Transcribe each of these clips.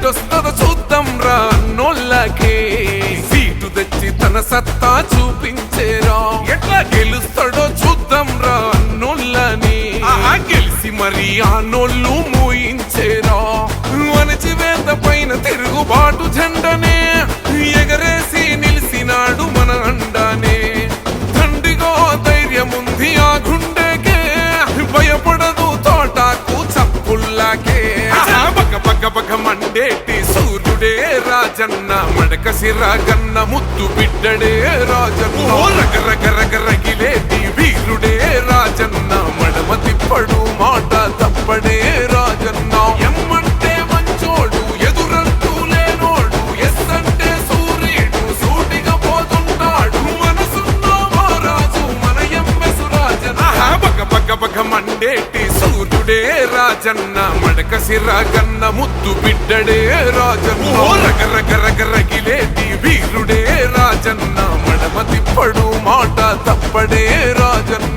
సీటొస్తదో చూద్దాం రా అన్నోళ్ళకే సీటు తెచ్చి తన సత్తా చూపించేరా ఎట్లా గెలుస్తాడో చూద్దాం రా అన్నోళ్ళని గెలిచి మరి ఆనోళ్ళు మూయించేరా అణచివేత పైన తిరుగుబాటు జెండనే ఎగరేసి నిలిసినాడు మన అండానే దండిగో ధైర్యముంది ఆ గుండెకే భయపడదు తోటాకు చప్పుల్లాకే బగ బగ బగ మండేటి సూర్యుడే రాజన్న మడక సిరాగన్న ముద్దు బిడ్డడే రాజన్న రగ రగ రగ రగిలేటి వీరుడే రాజన్న మడమ తిప్పడు మాట తప్పడే రాజన్న ఎమ్మంటే మంచోడు ఎదురంటూ లేనోడు ఎస్ అంటే సూర్యుడు సూటిగా పోతుంటాడు మనసున్న మహారాజు మన ఎమ్మెసు రాజన్న బగ బగ బగ మండేటి సూర్యుడే రాజన్న మడక సిరాగన్న ముద్దు బిడ్డడే రాజన్న రగ రగ రగ రగిలేటి వీరుడే రాజన్న మడమ తిప్పడు మాట తప్పడే రాజన్న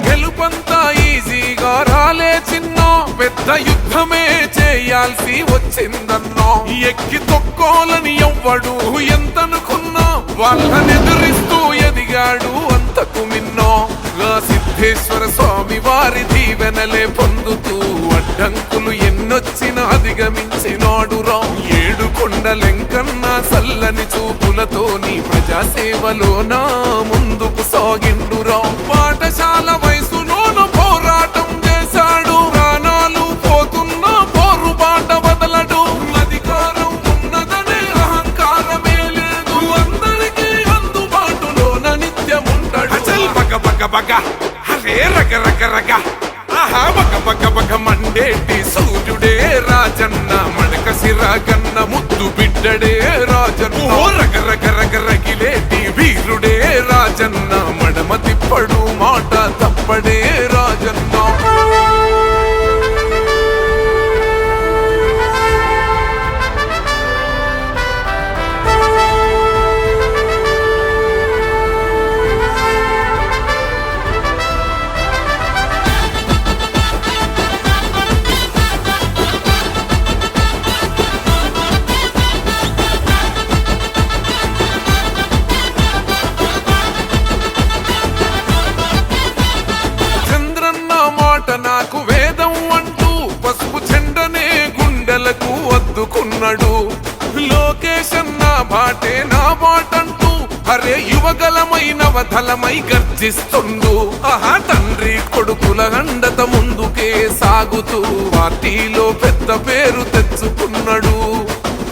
గెలుపంతా ఈజీగా రాలే చిన్న పెద్ద యుద్ధమే చేయాల్సి వచ్చిందన్నో ఎక్కి తొక్కోలని ఎవ్వడు ఎంతనుకున్నా వాళ్ళనెదురిస్తూ ఎదిగాడు అంతకు మిన్నో సిద్ధేశ్వర స్వామి వారి దీవెనలే పొందుతూ అడ్డంకులు ఎన్నొచ్చినా అధిగమించినాడు రా ఏడు కొండలెంకన్నా చల్లని చూపులతోని ప్రజాసేవలోన ముందుకు సాగిండురా పాఠశాల వయసులోన పోరాటం చేశాడు ప్రాణాలు పోతున్నా పోరు బాట వదలడు అధికారం ఉన్నదనే అహంకారమే లేదు అందరికీ అందుబాటులోన నిత్యముంటాడు బగ బగ బగ హరే రగ రగ రగ ఆహా బగ బగ బగ మండేటి సూర్యుడే రాజన్న మడక సిరాగన్న ముద్దు బిడ్డడే రాజన్న రగ రగ రగ రగిలేటి వీరుడే రాజన్న మడమ తిప్పడు మాట తప్పడే రాజన్న నాకు వేదం అంటూ పసుపు చెండనే గుండెలకు అద్దుకున్నాడు లోకేషన్ నా బాటే నా బాటంటూ అరే యువగలమైన వదలమై గర్జిస్తుండు ఆహా తండ్రి కొడుకుల అండత ముందుకే సాగుతూ పార్టీలో పెద్ద పేరు తెచ్చుకున్నాడు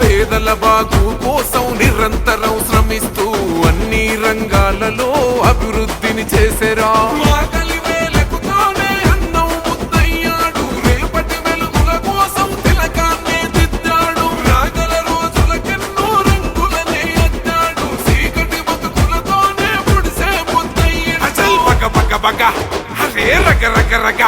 పేదల బాగు కోసం నిరంతరం శ్రమిస్తూ అన్ని రంగాలలో అభివృద్ధిని చేసేరా హరే రగ రగ రగ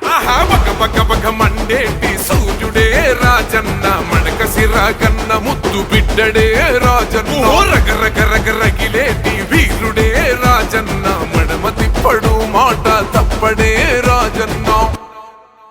ఆహా బగ బగ బగ మండేటి సూర్యుడే రాజన్న మడక సిరాగన్న ముద్దు బిడ్డడే రాజన్న రగ రగ రగ రగిలేటి వీరుడే రాజన్న మడమ తిప్పడు